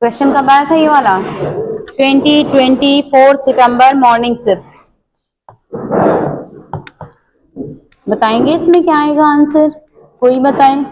क्वेश्चन कब आया था ये वाला? 2024 सितंबर मॉर्निंग सिर्फ। बताएंगे इसमें क्या आएगा आंसर? कोई बताए?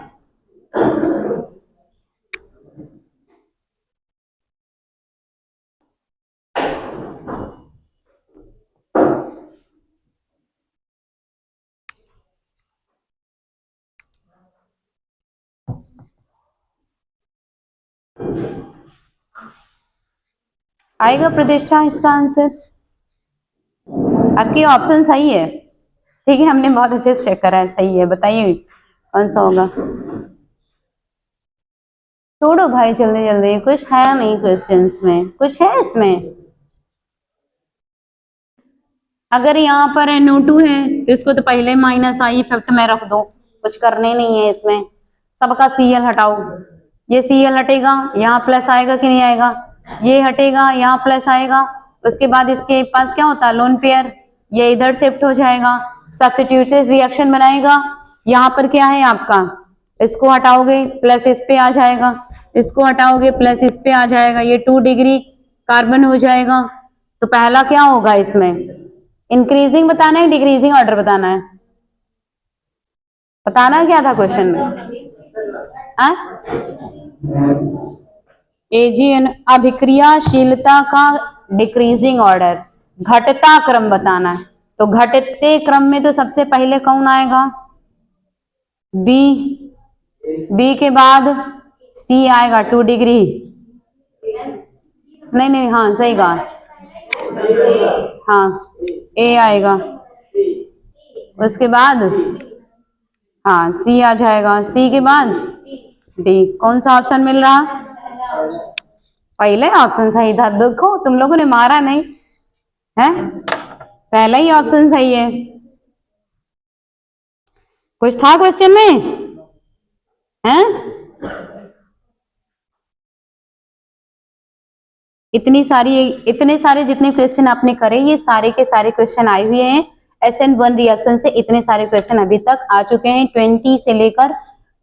आएगा प्रतिष्ठा इसका आंसर? आपकी ऑप्शन सही है, ठीक है, हमने बहुत अच्छे से चेक करा है, सही है। बताइए कौन सा होगा? छोड़ो भाई, जल्दी जल्दी, कुछ है नहीं क्वेश्चंस में, कुछ है इसमें? अगर यहाँ पर NO2 है तो इसको तो पहले माइनस आई इफेक्ट में रख दो, कुछ करने नहीं है इसमें। सबका Cl हटाओ, ये Cl हटेगा, यहाँ प्लस आएगा कि नहीं आएगा? ये हटेगा, यहाँ प्लस आएगा। उसके बाद इसके पास क्या होता है? लोन पेयर, ये इधर शिफ्ट हो जाएगा, सब्स्टिट्यूटेड रिएक्शन बनाएगा। यहाँ पर क्या है आपका? इसको हटाओगे प्लस इस पे आ जाएगा, इसको हटाओगे प्लस इस पे आ जाएगा, ये 2 डिग्री कार्बन हो जाएगा। तो पहला क्या होगा इसमें? इंक्रीजिंग बताना है, डिक्रीजिंग ऑर्डर बताना है? बताना क्या था क्वेश्चन में? एजीएन अभिक्रियाशीलता का डिक्रीजिंग ऑर्डर, घटता क्रम बताना है। तो घटते क्रम में तो सबसे पहले कौन आएगा? बी। बी के बाद सी आएगा 2 डिग्री। नहीं नहीं, हाँ सही कहा, हाँ ए आएगा। उसके बाद हाँ सी आ जाएगा, सी के बाद डी। कौन सा ऑप्शन मिल रहा? पहले ऑप्शन सही था, देखो तुम लोगों ने मारा नहीं है, पहला ही ऑप्शन सही है। कुछ था क्वेश्चन में? हैं? इतने सारे जितने क्वेश्चन आपने करे, ये सारे के सारे क्वेश्चन आए हुए हैं SN1 रिएक्शन से। इतने सारे क्वेश्चन अभी तक आ चुके हैं, 20 से लेकर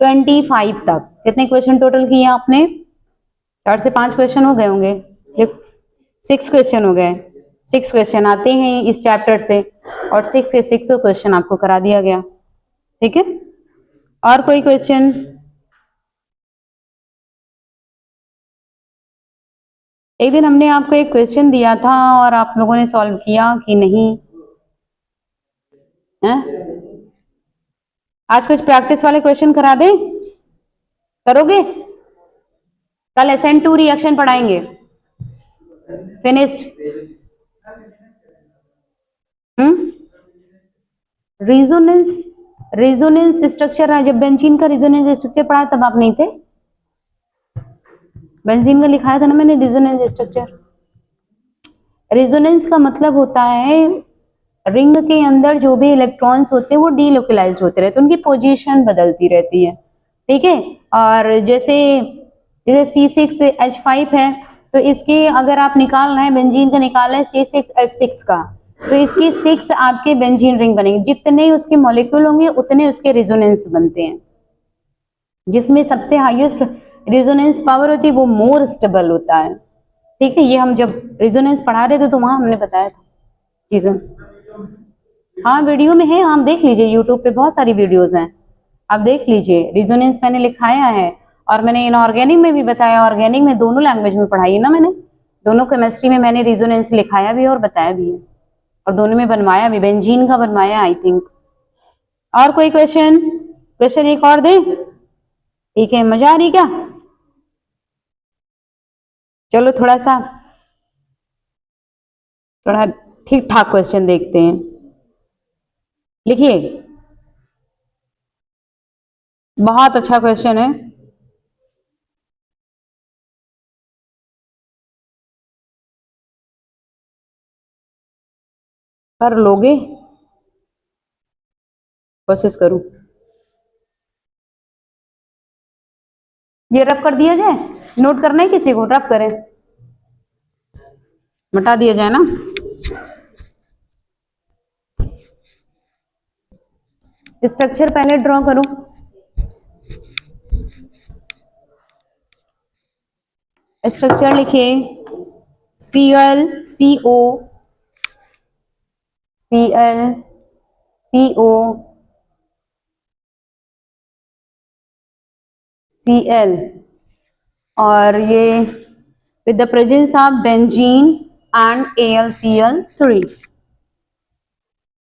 25 तक। कितने क्वेश्चन टोटल किए आपने? 4 से 5 क्वेश्चन हो गए होंगे, 6 क्वेश्चन हो गए। 6 क्वेश्चन आते हैं इस चैप्टर से, और 6 के 6 क्वेश्चन आपको करा दिया गया, ठीक है। और कोई क्वेश्चन? एक दिन हमने आपको एक क्वेश्चन दिया था और आप लोगों ने सॉल्व किया कि नहीं है? आज कुछ प्रैक्टिस वाले क्वेश्चन करा दें? करोगे? कल SN2 रिएक्शन पढ़ाएंगे, फिनिश्ड। रिजोनेंस, रिजोनेंस स्ट्रक्चर है। जब बेंजीन का रिजोनेंस स्ट्रक्चर पढ़ा तब आप नहीं थे? बेंजीन का लिखाया था ना मैंने रिजोनेंस स्ट्रक्चर। रिजोनेंस का मतलब होता है रिंग के अंदर जो भी इलेक्ट्रॉन्स होते हैं वो डीलोकलाइज्ड होते रहते हैं, उनकी पोजीशन बदलती रहती है, ठीक है। और जैसे जैसे C6H5 है, तो इसके अगर आप निकाल रहे हैं, बेंजीन का निकाल रहे हैं C6H6 का, तो इसकी 6 आपके बेंजीन रिंग बनेंगे। जितने उसके मॉलिक्यूल होंगे उतने उसके रिजोनेंस बनते हैं। जिसमें सबसे हाईएस्ट रिजोनेंस पावर होती है वो मोर स्टेबल होता है, ठीक है। ये हम जब रिजोनेंस पढ़ा रहे थे तो वहां हमने बताया था चीजें। हाँ वीडियो में है, आप देख लीजिए, यूट्यूब पे बहुत सारी वीडियोस हैं, आप देख लीजिए। रिजोनेंस मैंने लिखाया है, और मैंने इनऑर्गेनिक में भी बताया। ऑर्गेनिक में दोनों लैंग्वेज में पढ़ाई है ना मैंने, दोनों केमिस्ट्री में मैंने रिजोनेंस लिखाया भी है और बताया भी है, और दोनों में बनवाया भी, बेंजीन का बनवाया आई थिंक। और कोई क्वेश्चन? क्वेश्चन एक और दे? ठीक है, मजा आ रही क्या? चलो थोड़ा ठीक ठाक क्वेश्चन देखते हैं। लिखिए, बहुत अच्छा क्वेश्चन है। कर लोगे? कोशिश करूं, ये रफ कर दिया जाए, नोट करना है किसी को, रफ करें, मिटा दिया जाए ना। स्ट्रक्चर पहले ड्रॉ करो। स्ट्रक्चर लिखिए, Cl CO, Cl CO, Cl, और ये with the presence of benzene and AlCl3,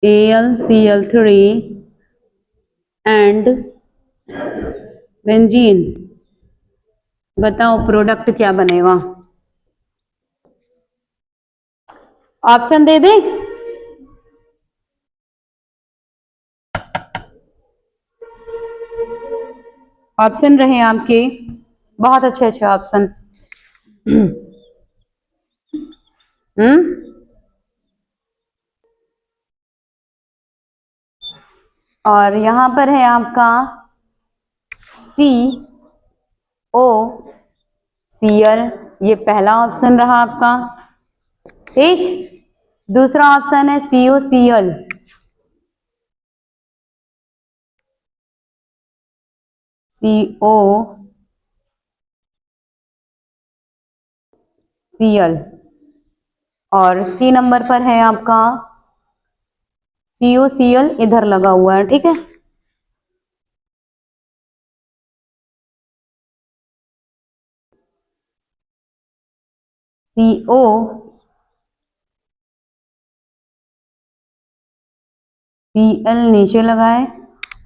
AlCl3 and benzene, बताओ प्रोडक्ट क्या बनेगा? ऑप्शन दे दे, ऑप्शन रहे आपके, बहुत अच्छे अच्छे ऑप्शन। और यहां पर है आपका COCl, ये पहला ऑप्शन रहा आपका, ठीक। दूसरा ऑप्शन है COCl, COCl, और सी नंबर पर है आपका COCl, इधर लगा हुआ है, ठीक है। COCl नीचे लगाए,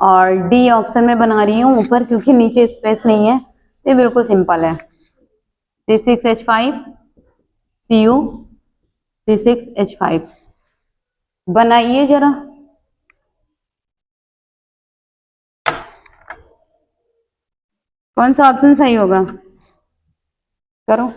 और डी ऑप्शन में बना रही हूं ऊपर, क्योंकि नीचे स्पेस नहीं है, तो ये बिल्कुल सिंपल है। C6H5 Cu C6H5, बनाइए जरा। कौन सा ऑप्शन सही होगा, करो।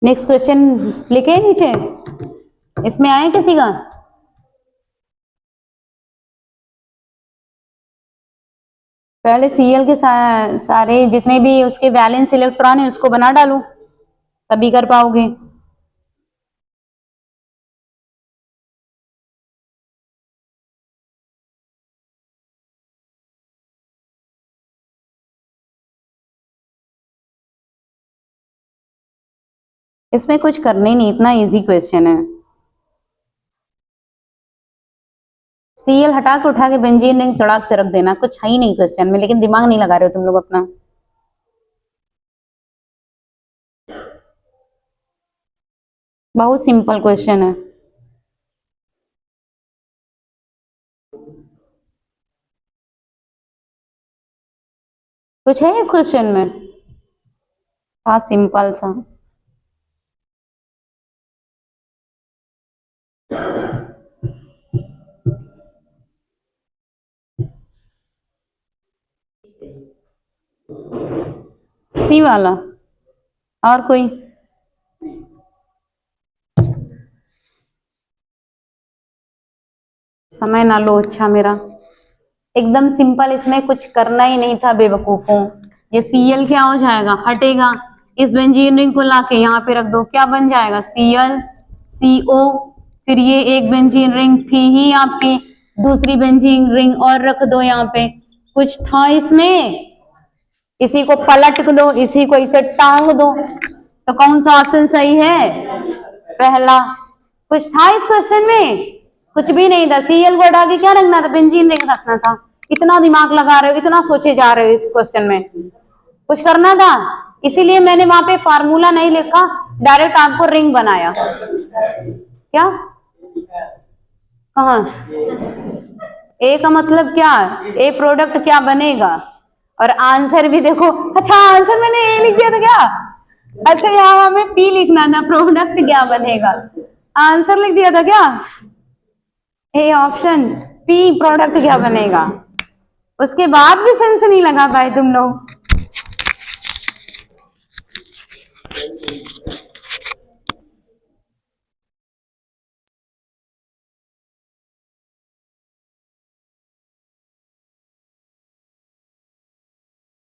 नेक्स्ट क्वेश्चन लिखे नीचे, इसमें आए किसी का? पहले Cl के सारे जितने भी उसके वैलेंस इलेक्ट्रॉन है उसको बना डालो, तभी कर पाओगे। इसमें कुछ करने नहीं, इतना इजी क्वेश्चन है। Cl हटा के उठा के बेंजीन रिंग तड़ाक से रख देना, कुछ है ही नहीं क्वेश्चन में, लेकिन दिमाग नहीं लगा रहे हो तुम लोग अपना। बहुत सिंपल क्वेश्चन है। कुछ है इस क्वेश्चन में? हाँ, सिंपल सा। सी वाला। और कोई? समय ना लो अच्छा मेरा, एकदम सिंपल, इसमें कुछ करना ही नहीं था बेवकूफों। ये Cl क्या हो जाएगा, हटेगा, इस बेंजीन रिंग को लाके यहाँ पे रख दो, क्या बन जाएगा Cl CO। फिर ये एक बेंजीन रिंग थी ही आपकी, दूसरी बेंजीन रिंग और रख दो यहाँ पे, कुछ था इसमें, इसी को पलट दो, इसी को इसे टांग दो, तो कौन सा ऑप्शन सही है, पहला। कुछ था इस क्वेश्चन में, कुछ भी नहीं था। Cl को हटा के क्या रखना था, बेंजीन रिंग रखना था। इतना दिमाग लगा रहे हो, इतना सोचे जा रहे हो इस क्वेश्चन में, कुछ करना था, इसीलिए मैंने वहां पे फार्मूला नहीं लिखा, डायरेक्ट आपको रिंग बनाया। क्या कहा, ए का मतलब क्या, ए प्रोडक्ट क्या बनेगा, और आंसर भी देखो। अच्छा आंसर मैंने ए लिख दिया था क्या, अच्छा यहाँ हमें पी लिखना था, प्रोडक्ट क्या बनेगा, आंसर लिख दिया था क्या, ए ऑप्शन, पी प्रोडक्ट क्या बनेगा। उसके बाद भी सेंस नहीं लगा पाए तुम लोग।